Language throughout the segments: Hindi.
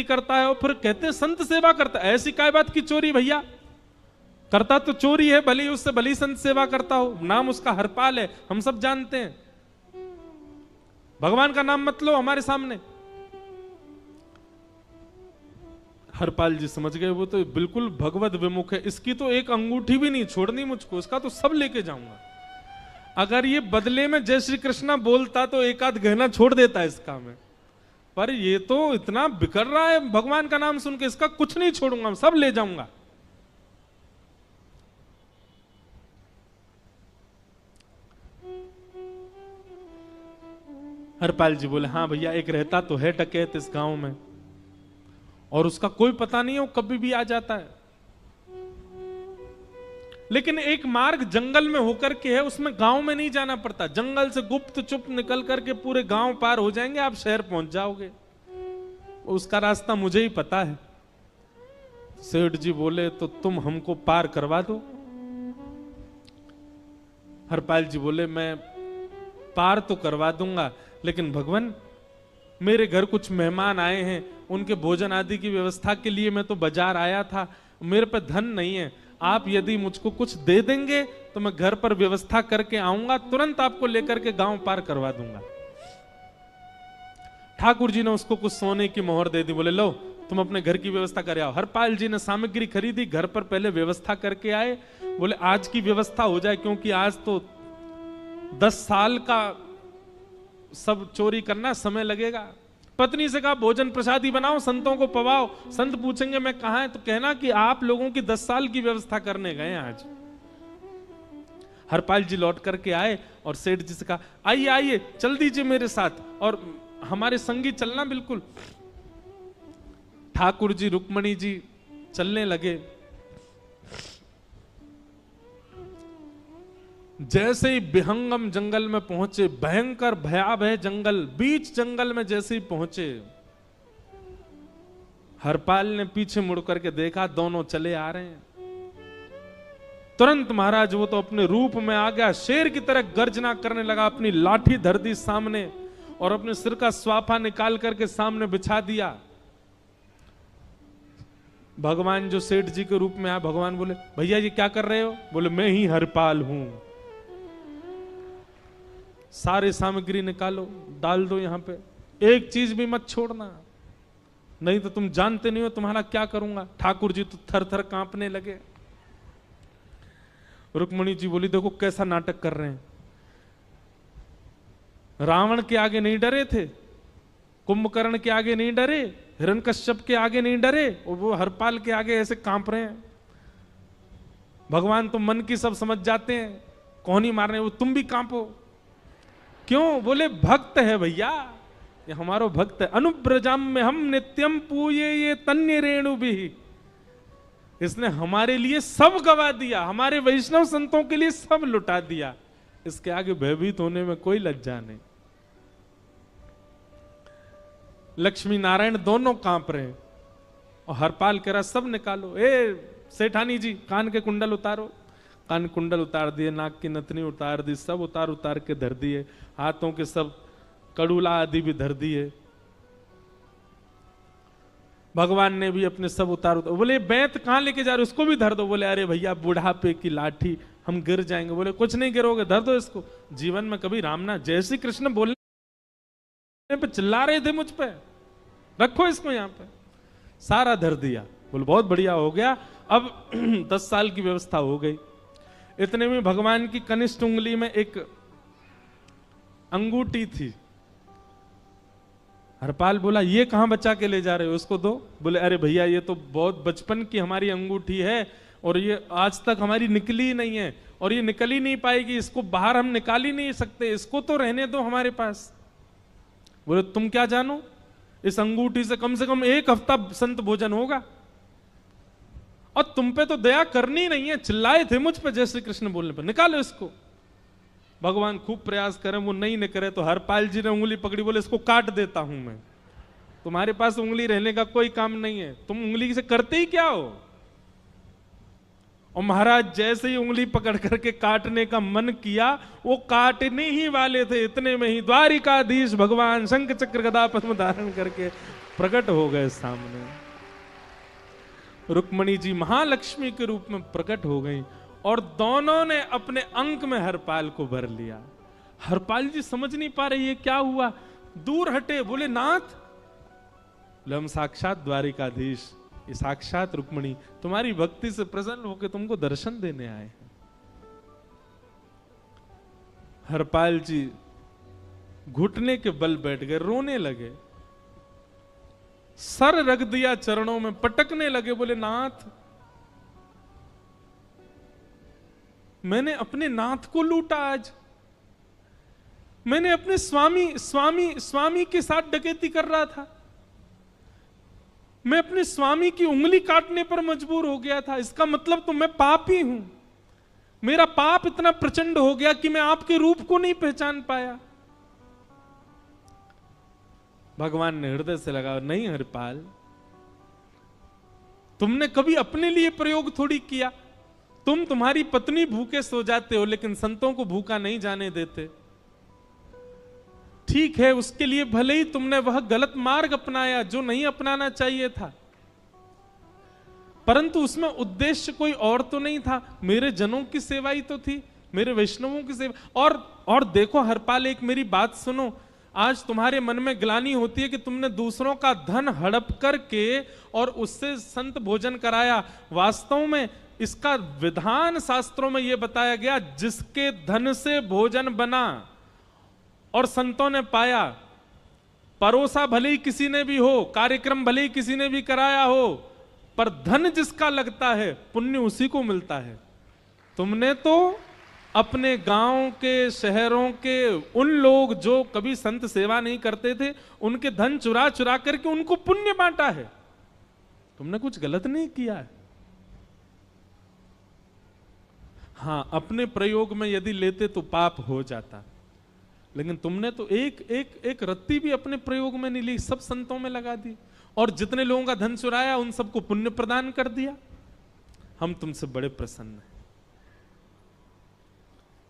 करता है और फिर कहते हैं संत सेवा करता है। ऐसी काय बात की चोरी भैया, करता तो चोरी है, भली उससे भली संत सेवा करता हो। नाम उसका हरपाल है, हम सब जानते हैं। भगवान का नाम मत लो हमारे सामने। हरपाल जी समझ गए, वो तो बिल्कुल भगवत विमुख है, इसकी तो एक अंगूठी भी नहीं छोड़नी मुझको, इसका तो सब लेके जाऊंगा। अगर ये बदले में जय श्री कृष्णा बोलता तो एक आध गहना छोड़ देता इसका मैं, पर ये तो इतना बिगड़ रहा है भगवान का नाम सुन के, इसका कुछ नहीं छोड़ूंगा, सब ले जाऊंगा। हरपाल जी बोले हाँ भैया, एक रहता तो है डकैत इस गांव में, और उसका कोई पता नहीं है, वो कभी भी आ जाता है। लेकिन एक मार्ग जंगल में होकर के है, उसमें गांव में नहीं जाना पड़ता, जंगल से गुप्त चुप निकल करके पूरे गांव पार हो जाएंगे, आप शहर पहुंच जाओगे। उसका रास्ता मुझे ही पता है। सेठ जी बोले तो तुम हमको पार करवा दो। हरपाल जी बोले मैं पार तो करवा दूंगा, लेकिन भगवान मेरे घर कुछ मेहमान आए हैं, उनके भोजन आदि की व्यवस्था के लिए मैं तो बाजार आया था, मेरे पे धन नहीं है, आप यदि मुझको कुछ दे देंगे तो मैं घर पर व्यवस्था करके आऊंगा, तुरंत आपको लेकर के गांव पार करवा दूंगा। ठाकुर जी ने उसको कुछ सोने की मोहर दे दी, बोले लो तुम अपने घर की व्यवस्था कर आओ। हरपाल जी ने सामग्री खरीदी, घर पर पहले व्यवस्था करके आए, बोले आज की व्यवस्था हो जाए, क्योंकि आज तो 10 साल का सब चोरी करना, समय लगेगा। पत्नी से कहा भोजन प्रसादी बनाओ, संतों को पवाओ, संत पूछेंगे मैं कहां है तो कहना कि आप लोगों की 10 साल की व्यवस्था करने गए आज। हरपाल जी लौट करके आए और सेठ जी से कहा आइए आइए चल दीजिए मेरे साथ और हमारे संगी चलना बिल्कुल। ठाकुर जी रुक्मणी जी चलने लगे। जैसे ही विहंगम जंगल में पहुंचे, भयंकर भयावह जंगल, बीच जंगल में जैसे ही पहुंचे, हरपाल ने पीछे मुड़ करके देखा, दोनों चले आ रहे हैं। तुरंत महाराज वो तो अपने रूप में आ गया, शेर की तरह गर्जना करने लगा, अपनी लाठी धर दी सामने और अपने सिर का स्वाफा निकाल करके सामने बिछा दिया। भगवान जो सेठ जी के रूप में आया, भगवान बोले भैया ये क्या कर रहे हो? बोले मैं ही हरपाल हूं। सारे सामग्री निकालो, डाल दो यहां पे, एक चीज भी मत छोड़ना, नहीं तो तुम जानते नहीं हो तुम्हारा क्या करूंगा। ठाकुर जी तो थर थर कांपने लगे। रुक्मणी जी बोली देखो कैसा नाटक कर रहे हैं, रावण के आगे नहीं डरे थे, कुंभकर्ण के आगे नहीं डरे, हिरण्यकश्यप के आगे नहीं डरे, और वो हरपाल के आगे ऐसे कांप रहे हैं। भगवान तो मन की सब समझ जाते हैं, कौन ही मारने, वो तुम भी कांपो क्यों? बोले भक्त है भैया, ये हमारो भक्त है। अनुब्रजम में हम नित्यम पूये ये तन्य रेणु भी, इसने हमारे लिए सब गवा दिया, हमारे वैष्णव संतों के लिए सब लुटा दिया, इसके आगे भयभीत होने में कोई लज्जा नहीं। लक्ष्मी नारायण दोनों कांप रहे हैं और हरपाल कह रहा सब निकालो। ए सेठानी जी कान के कुंडल उतारो। कान कुंडल उतार दिए, नाक की नथनी उतार दी, सब उतार उतार के धर दिए, हाथों के सब कड़ूला आदि भी धर दिए। भगवान ने भी अपने सब उतार। बोले बैंत कहां लेके जा रहे हो? उसको भी धर दो। बोले अरे भैया बुढ़ापे की लाठी, हम गिर जाएंगे। बोले कुछ नहीं गिरोगे, धर दो इसको। जीवन में कभी राम ना जय श्री कृष्ण बोलने पे चिल्ला रहे थे मुझ पे, रखो इसको यहां पे। सारा धर दिया। बोले बहुत बढ़िया हो गया, अब 10 साल की व्यवस्था हो गई। इतने में भगवान की कनिष्ठ उंगली में एक अंगूठी थी। हरपाल बोला ये कहां बचा के ले जा रहे हो, उसको दो। बोले अरे भैया ये तो बहुत बचपन की हमारी अंगूठी है और ये आज तक हमारी निकली ही नहीं है और ये निकल ही नहीं पाएगी, इसको बाहर हम निकाल ही नहीं सकते, इसको तो रहने दो हमारे पास। बोले तुम क्या जानो, इस अंगूठी से कम 1 हफ्ता संत भोजन होगा और तुम पे तो दया करनी नहीं है। चिल्लाए थे मुझ पे जय श्री कृष्ण बोलने पर, निकालो इसको। भगवान खूब प्रयास करें, वो नहीं निकले तो हरपाल जी ने उंगली पकड़ी। बोले इसको काट देता हूं मैं, तुम्हारे पास उंगली रहने का कोई काम नहीं है, तुम उंगली से करते ही क्या हो। और महाराज जैसे ही उंगली पकड़ करके काटने का मन किया, वो काटने ही वाले थे, इतने में ही द्वारिकाधीश भगवान शंख चक्र गदा पद्म धारण करके प्रकट हो गए सामने। रुक्मणी जी महालक्ष्मी के रूप में प्रकट हो गई और दोनों ने अपने अंक में हरपाल को भर लिया। हरपाल जी समझ नहीं पा रही है क्या हुआ, दूर हटे, बोले नाथ, बोले हम साक्षात द्वारिकाधीश, ये साक्षात रुक्मणी तुम्हारी भक्ति से प्रसन्न होकर तुमको दर्शन देने आए हैं। हरपाल जी घुटने के बल बैठ गए, रोने लगे, सर रख दिया चरणों में, पटकने लगे, बोले नाथ, मैंने अपने नाथ को लूटा, आज मैंने अपने स्वामी के साथ डकैती कर रहा था, मैं अपने स्वामी की उंगली काटने पर मजबूर हो गया था, इसका मतलब तो मैं पापी हूं, मेरा पाप इतना प्रचंड हो गया कि मैं आपके रूप को नहीं पहचान पाया। भगवान ने हृदय से लगा, नहीं हरपाल, तुमने कभी अपने लिए प्रयोग थोड़ी किया, तुम्हारी पत्नी भूखे सो जाते हो लेकिन संतों को भूखा नहीं जाने देते। ठीक है, उसके लिए भले ही तुमने वह गलत मार्ग अपनाया जो नहीं अपनाना चाहिए था, परंतु उसमें उद्देश्य कोई और तो नहीं था, मेरे जनों की सेवा ही तो थी, मेरे वैष्णवों की सेवा। और देखो हरपाल, एक मेरी बात सुनो, आज तुम्हारे मन में ग्लानि होती है कि तुमने दूसरों का धन हड़प करके और उससे संत भोजन कराया। वास्तव में इसका विधान शास्त्रों में यह बताया गया, जिसके धन से भोजन बना और संतों ने पाया, परोसा भले ही किसी ने भी हो, कार्यक्रम भले ही किसी ने भी कराया हो, पर धन जिसका लगता है पुण्य उसी को मिलता है। तुमने तो अपने गांव के, शहरों के उन लोग जो कभी संत सेवा नहीं करते थे, उनके धन चुरा चुरा करके उनको पुण्य बांटा है। तुमने कुछ गलत नहीं किया है। हां, अपने प्रयोग में यदि लेते तो पाप हो जाता, लेकिन तुमने तो एक रत्ती भी अपने प्रयोग में नहीं ली, सब संतों में लगा दी और जितने लोगों का धन चुराया उन सबको पुण्य प्रदान कर दिया। हम तुमसे बड़े प्रसन्न हैं।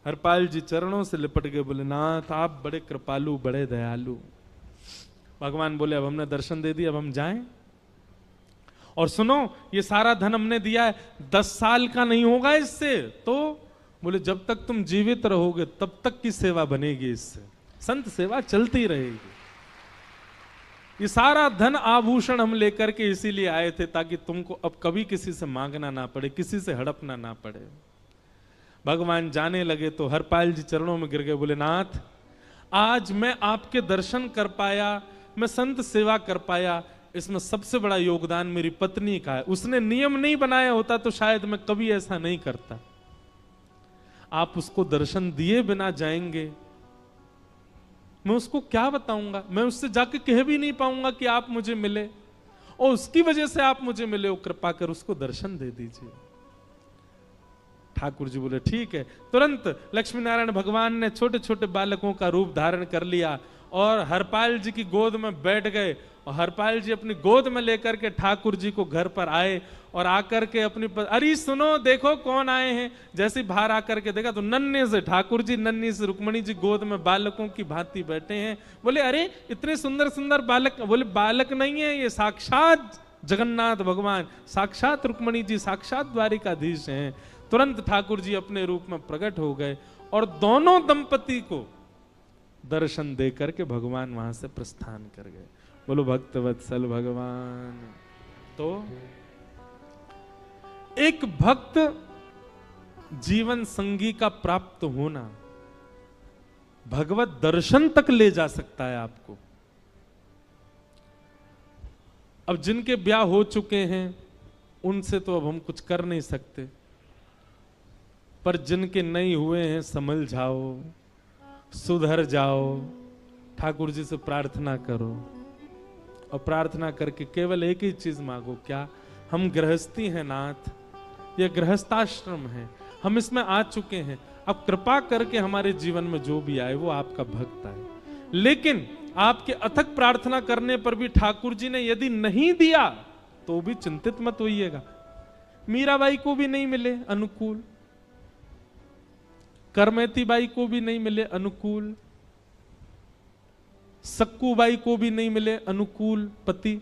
हरपाल जी चरणों से लिपट गए, बोले नाथ, आप बड़े कृपालु, बड़े दयालु। भगवान बोले अब हमने दर्शन दे दिया, अब हम जाएं। और सुनो, ये सारा धन हमने दिया है, 10 साल का नहीं होगा इससे। तो बोले जब तक तुम जीवित रहोगे तब तक की सेवा बनेगी, इससे संत सेवा चलती रहेगी। ये सारा धन आभूषण हम लेकर के इसीलिए आए थे ताकि तुमको अब कभी किसी से मांगना ना पड़े, किसी से हड़पना ना पड़े। भगवान जाने लगे तो हरपाल जी चरणों में गिर गए, बोले नाथ, आज मैं आपके दर्शन कर पाया, मैं संत सेवा कर पाया, इसमें सबसे बड़ा योगदान मेरी पत्नी का है। उसने नियम नहीं बनाया होता तो शायद मैं कभी ऐसा नहीं करता। आप उसको दर्शन दिए बिना जाएंगे, मैं उसको क्या बताऊंगा? मैं उससे जाके कह भी नहीं पाऊंगा कि आप मुझे मिले, और उसकी वजह से आप मुझे मिले, वो कृपा कर उसको दर्शन दे दीजिए। ठाकुर जी बोले ठीक है। तुरंत लक्ष्मी नारायण भगवान ने छोटे छोटे बालकों का रूप धारण कर लिया और हरपाल जी की गोद में बैठ गए, और हरपाल जी अपनी गोद में लेकर के ठाकुर जी को घर पर आए और आकर के अपनी अरे सुनो, देखो कौन आए हैं। जैसे बाहर आकर के देखा तो नन्हे से ठाकुर जी, नन्ही से रुक्मणी जी गोद में बालकों की भांति बैठे हैं। बोले अरे इतने सुंदर सुंदर बालक। बोले बालक नहीं है, ये साक्षात जगन्नाथ भगवान, साक्षात रुक्मणी जी, साक्षात द्वारिकाधीश हैं। तुरंत ठाकुर जी अपने रूप में प्रकट हो गए और दोनों दंपति को दर्शन दे करके भगवान वहां से प्रस्थान कर गए। बोलो भक्त वत्सल भगवान। तो एक भक्त जीवन संगी का प्राप्त होना भगवत दर्शन तक ले जा सकता है आपको। अब जिनके ब्याह हो चुके हैं उनसे तो अब हम कुछ कर नहीं सकते, पर जिनके नहीं हुए हैं संभल जाओ, सुधर जाओ, ठाकुर जी से प्रार्थना करो और प्रार्थना करके केवल एक ही चीज मांगो। क्या? हम गृहस्थी हैं नाथ, यह गृहस्थाश्रम है, हम इसमें आ चुके हैं, अब कृपा करके हमारे जीवन में जो भी आए वो आपका भक्त आए। लेकिन आपके अथक प्रार्थना करने पर भी ठाकुर जी ने यदि नहीं दिया तो भी चिंतित मत होइएगा। मीराबाई को भी नहीं मिले अनुकूल, करमेती बाई को भी नहीं मिले अनुकूल, सक्कूबाई को भी नहीं मिले अनुकूल पति,